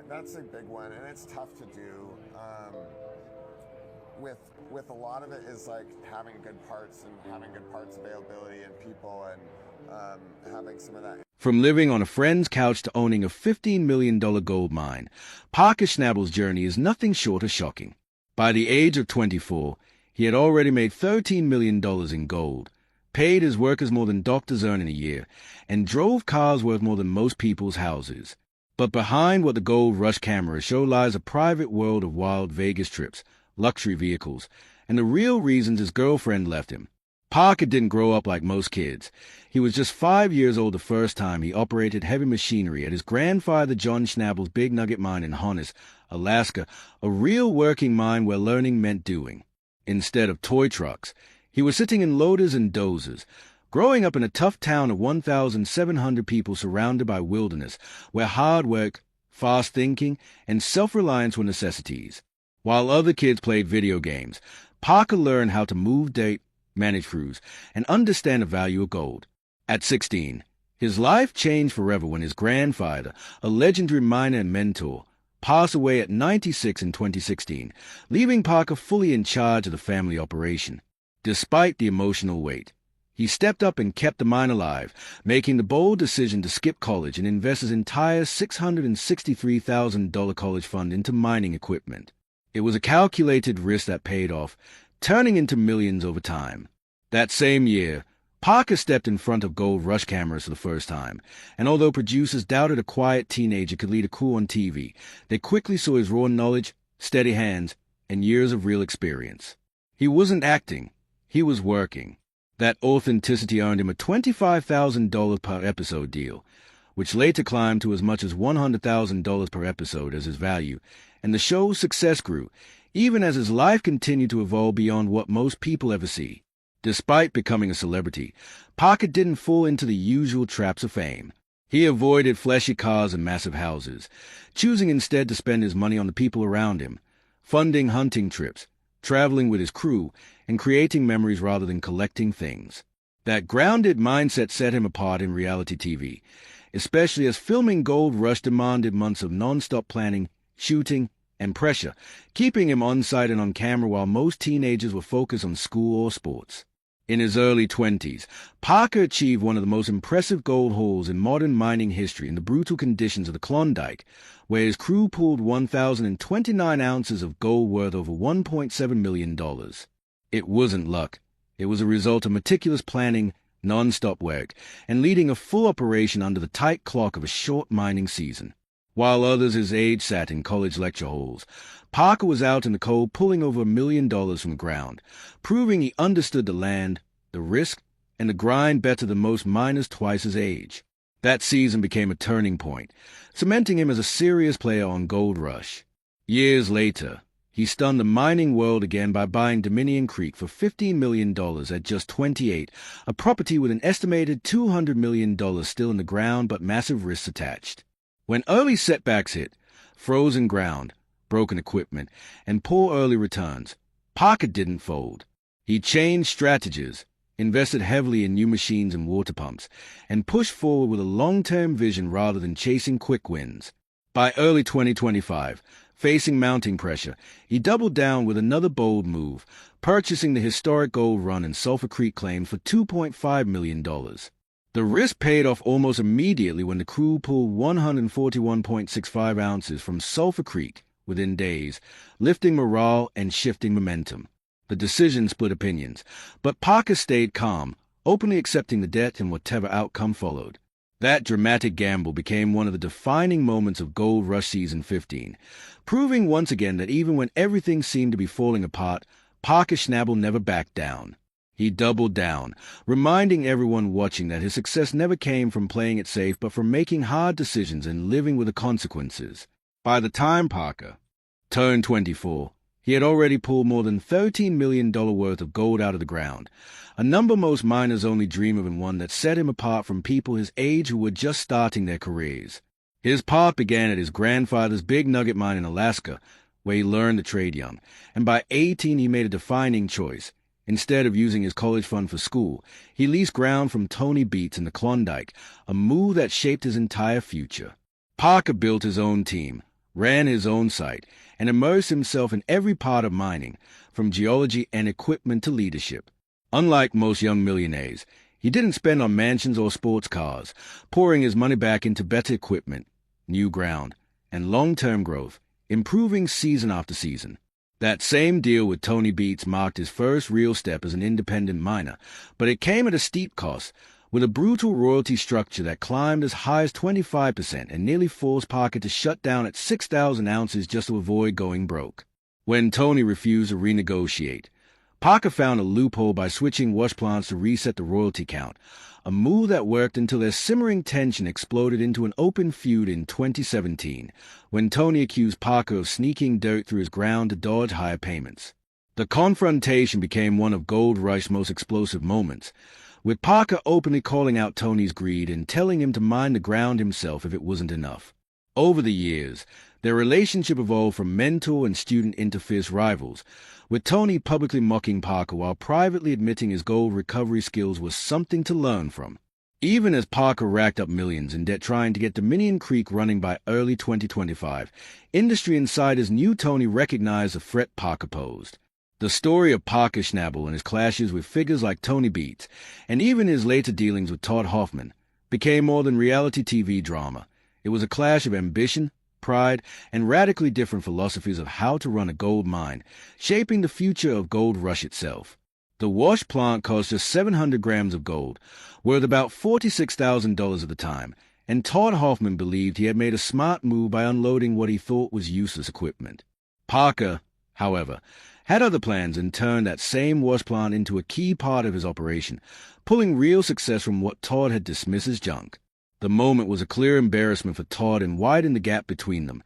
That's a big one, and it's tough to do. With a lot of it is like having good parts and having good parts availability and people and having some of that. From living on a friend's couch to owning a $15 million gold mine, Parker Schnabel's journey is nothing short of shocking. By the age of 24, he had already made $13 million in gold, paid his workers more than doctors earn in a year, and drove cars worth more than most people's houses. But behind what the gold rush cameras show lies a private world of wild Vegas trips, luxury vehicles, and the real reasons his girlfriend left him. Parker didn't grow up like most kids. He was just 5 years old the first time he operated heavy machinery at his grandfather John Schnabel's Big Nugget mine in Honest, Alaska, a real working mine where learning meant doing. Instead of toy trucks, he was sitting in loaders and dozers, growing up in a tough town of 1,700 people surrounded by wilderness, where hard work, fast thinking, and self-reliance were necessities. While other kids played video games, Parker learned how to move date, manage crews, and understand the value of gold. At 16, his life changed forever when his grandfather, a legendary miner and mentor, passed away at 96 in 2016, leaving Parker fully in charge of the family operation. Despite the emotional weight, he stepped up and kept the mine alive, making the bold decision to skip college and invest his entire $663,000 college fund into mining equipment. It was a calculated risk that paid off, turning into millions over time. That same year, Parker stepped in front of gold rush cameras for the first time, and although producers doubted a quiet teenager could lead a crew on TV, they quickly saw his raw knowledge, steady hands, and years of real experience. He wasn't acting, he was working. That authenticity earned him a $25,000 per episode deal, which later climbed to as much as $100,000 per episode as his value, and the show's success grew, even as his life continued to evolve beyond what most people ever see. Despite becoming a celebrity, Parker didn't fall into the usual traps of fame. He avoided flashy cars and massive houses, choosing instead to spend his money on the people around him, funding hunting trips, traveling with his crew, and creating memories rather than collecting things. That grounded mindset set him apart in reality TV, especially as filming Gold Rush demanded months of non-stop planning, shooting, and pressure, keeping him on-site and on camera while most teenagers were focused on school or sports. In his early 20s, Parker achieved one of the most impressive gold hauls in modern mining history in the brutal conditions of the Klondike, where his crew pulled 1,029 ounces of gold worth over $1.7 million. It wasn't luck. It was a result of meticulous planning, non-stop work, and leading a full operation under the tight clock of a short mining season. While others his age sat in college lecture halls, Parker was out in the cold pulling over $1 million from the ground, proving he understood the land, the risk, and the grind better than most miners twice his age. That season became a turning point, cementing him as a serious player on Gold Rush. Years later, he stunned the mining world again by buying Dominion Creek for $15 million at just 28, a property with an estimated $200 million still in the ground but massive risks attached. When early setbacks hit, frozen ground, broken equipment, and poor early returns, Parker didn't fold. He changed strategies, invested heavily in new machines and water pumps, and pushed forward with a long-term vision rather than chasing quick wins. By early 2025, facing mounting pressure, he doubled down with another bold move, purchasing the historic gold run and Sulphur Creek claims for $2.5 million. The risk paid off almost immediately when the crew pulled 141.65 ounces from Sulphur Creek within days, lifting morale and shifting momentum. The decision split opinions, but Parker stayed calm, openly accepting the debt and whatever outcome followed. That dramatic gamble became one of the defining moments of Gold Rush Season 15, proving once again that even when everything seemed to be falling apart, Parker Schnabel never backed down. He doubled down, reminding everyone watching that his success never came from playing it safe but from making hard decisions and living with the consequences. By the time Parker turned 24, he had already pulled more than $13 million worth of gold out of the ground, a number most miners only dream of and one that set him apart from people his age who were just starting their careers. His path began at his grandfather's Big Nugget mine in Alaska, where he learned to trade young, and by 18 he made a defining choice. Instead of using his college fund for school, he leased ground from Tony Beats in the Klondike, a move that shaped his entire future. Parker built his own team, ran his own site, and immersed himself in every part of mining, from geology and equipment to leadership. Unlike most young millionaires, he didn't spend on mansions or sports cars, pouring his money back into better equipment, new ground, and long-term growth, improving season after season. That same deal with Tony Beats marked his first real step as an independent miner, but it came at a steep cost, with a brutal royalty structure that climbed as high as 25% and nearly forced Parker to shut down at 6,000 ounces just to avoid going broke. When Tony refused to renegotiate, Parker found a loophole by switching wash plants to reset the royalty count, a move that worked until their simmering tension exploded into an open feud in 2017, when Tony accused Parker of sneaking dirt through his ground to dodge higher payments. The confrontation became one of Gold Rush's most explosive moments, with Parker openly calling out Tony's greed and telling him to mine the ground himself if it wasn't enough. Over the years, their relationship evolved from mentor and student into fierce rivals, with Tony publicly mocking Parker while privately admitting his gold recovery skills was something to learn from. Even as Parker racked up millions in debt trying to get Dominion Creek running by early 2025, industry insiders knew Tony recognized the threat Parker posed. The story of Parker Schnabel and his clashes with figures like Tony Beats, and even his later dealings with Todd Hoffman, became more than reality TV drama. It was a clash of ambition, pride, and radically different philosophies of how to run a gold mine, shaping the future of Gold Rush itself. The wash plant cost just 700 grams of gold, worth about $46,000 at the time, and Todd Hoffman believed he had made a smart move by unloading what he thought was useless equipment. Parker, however, had other plans and turned that same wash plant into a key part of his operation, pulling real success from what Todd had dismissed as junk. The moment was a clear embarrassment for Todd and widened the gap between them,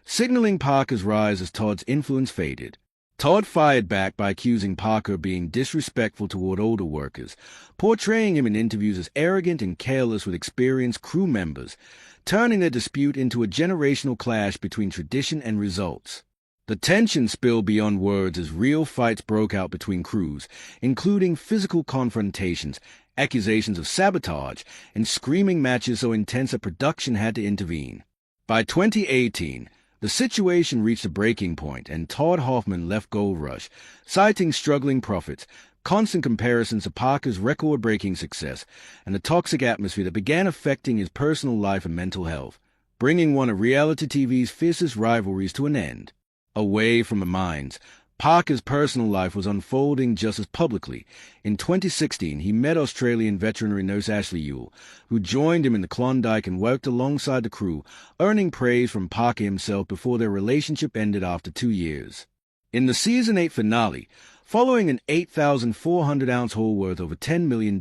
signaling Parker's rise as Todd's influence faded. Todd fired back by accusing Parker of being disrespectful toward older workers, portraying him in interviews as arrogant and careless with experienced crew members, turning their dispute into a generational clash between tradition and results. The tension spilled beyond words as real fights broke out between crews, including physical confrontations, accusations of sabotage, and screaming matches so intense that production had to intervene. By 2018, the situation reached a breaking point, and Todd Hoffman left Gold Rush, citing struggling profits, constant comparisons to Parker's record-breaking success, and a toxic atmosphere that began affecting his personal life and mental health, bringing one of reality TV's fiercest rivalries to an end. Away from the mines, Parker's personal life was unfolding just as publicly. In 2016, he met Australian veterinary nurse Ashley Ewell, who joined him in the Klondike and worked alongside the crew, earning praise from Parker himself before their relationship ended after 2 years. In the Season 8 finale, following an 8,400-ounce haul worth over $10 million,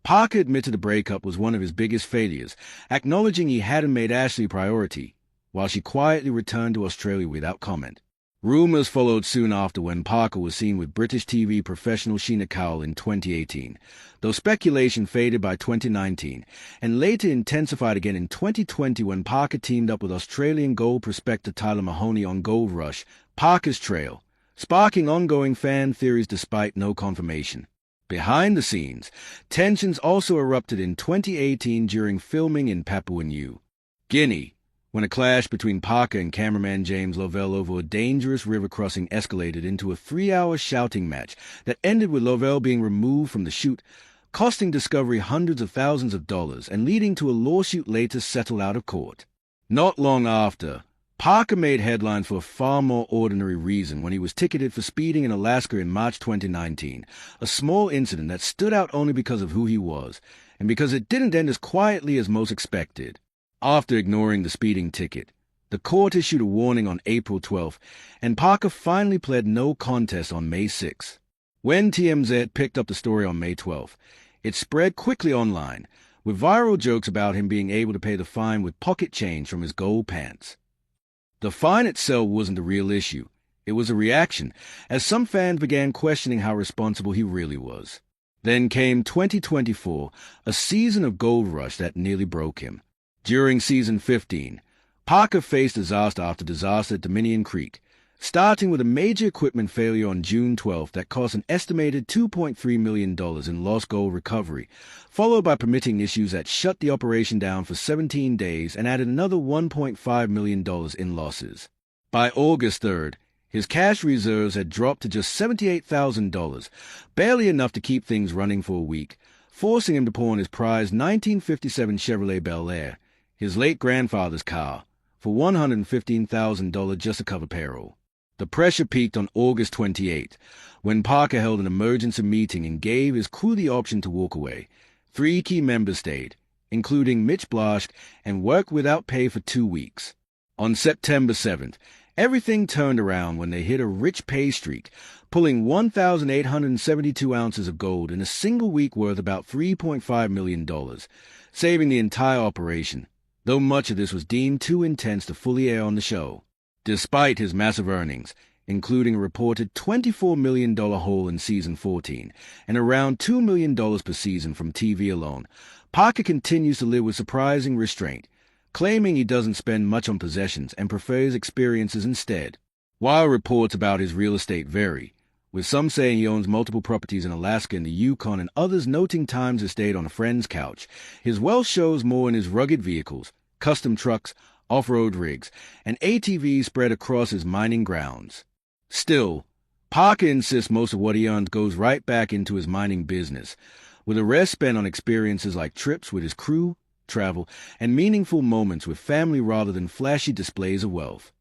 Parker admitted the breakup was one of his biggest failures, acknowledging he hadn't made Ashley a priority, while she quietly returned to Australia without comment. Rumors followed soon after when Parker was seen with British TV professional Sheena Cowell in 2018, though speculation faded by 2019, and later intensified again in 2020 when Parker teamed up with Australian gold prospector Tyler Mahoney on Gold Rush, Parker's Trail, sparking ongoing fan theories despite no confirmation. Behind the scenes, tensions also erupted in 2018 during filming in Papua New Guinea, when a clash between Parker and cameraman James Lovell over a dangerous river crossing escalated into a 3-hour shouting match that ended with Lovell being removed from the shoot, costing Discovery hundreds of thousands of dollars and leading to a lawsuit later settled out of court. Not long after, Parker made headlines for a far more ordinary reason when he was ticketed for speeding in Alaska in March 2019, a small incident that stood out only because of who he was, and because it didn't end as quietly as most expected. After ignoring the speeding ticket, the court issued a warning on April 12th, and Parker finally pled no contest on May 6th. When TMZ picked up the story on May 12th, it spread quickly online, with viral jokes about him being able to pay the fine with pocket change from his gold pants. The fine itself wasn't the real issue. It was a reaction, as some fans began questioning how responsible he really was. Then came 2024, a season of Gold Rush that nearly broke him. During Season 15, Parker faced disaster after disaster at Dominion Creek, starting with a major equipment failure on June 12 that cost an estimated $2.3 million in lost gold recovery, followed by permitting issues that shut the operation down for 17 days and added another $1.5 million in losses. By August 3rd, his cash reserves had dropped to just $78,000, barely enough to keep things running for a week, forcing him to pawn his prized 1957 Chevrolet Bel Air, his late grandfather's car, for $115,000 just to cover payroll. The pressure peaked on August 28, when Parker held an emergency meeting and gave his crew the option to walk away. 3 key members stayed, including Mitch Blaschke, and worked without pay for 2 weeks. On September 7th, everything turned around when they hit a rich pay streak, pulling 1,872 ounces of gold in a single week worth about $3.5 million, saving the entire operation, though much of this was deemed too intense to fully air on the show. Despite his massive earnings, including a reported $24 million hole in season 14 and around $2 million per season from TV alone, Parker continues to live with surprising restraint, claiming he doesn't spend much on possessions and prefers experiences instead. While reports about his real estate vary, with some saying he owns multiple properties in Alaska and the Yukon and others noting times he stayed on a friend's couch, his wealth shows more in his rugged vehicles, custom trucks, off-road rigs, and ATVs spread across his mining grounds. Still, Parker insists most of what he earns goes right back into his mining business, with the rest spent on experiences like trips with his crew, travel, and meaningful moments with family rather than flashy displays of wealth.